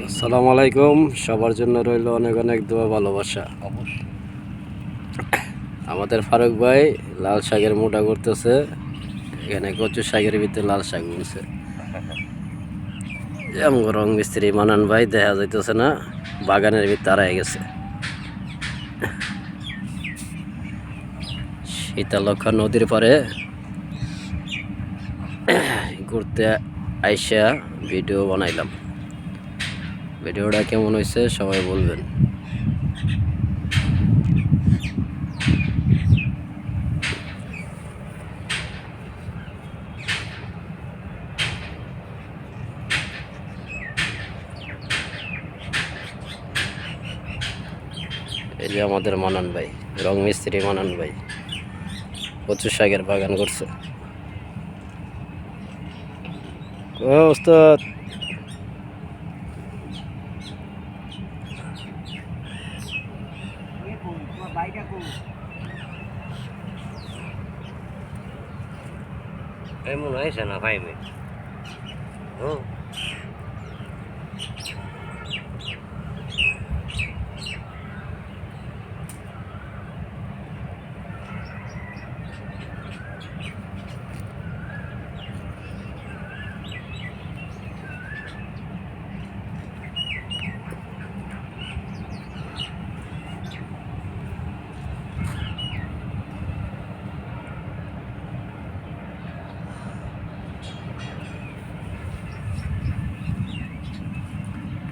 আসসালামু আলাইকুম, সবার জন্য রইল অনেক অনেক দোয়া ভালোবাসা। অবশ্যই আমাদের ফারুক ভাই লাল শাকের মোটা করতেছে। এখানে কচু শাকের ভিতরে লাল শাক বুনছে। যেমন রং মিস্ত্রি মানান ভাই দেখা যাইতেছে না, বাগানের ভিতরে দাঁড়ায় গেছে। শীতলক্ষা নদীর পারে ঘুরতে আইসা ভিডিও বানাইলাম। ভিডিওটা কেমন হয়েছে সবাই বলবেন। এই যে আমাদের মানান ভাই, রং মিস্ত্রি মানান ভাই কচু শাকের বাগান করছে। ও ওস্তাদ, এমন হয়েছে না 5 মিনিট।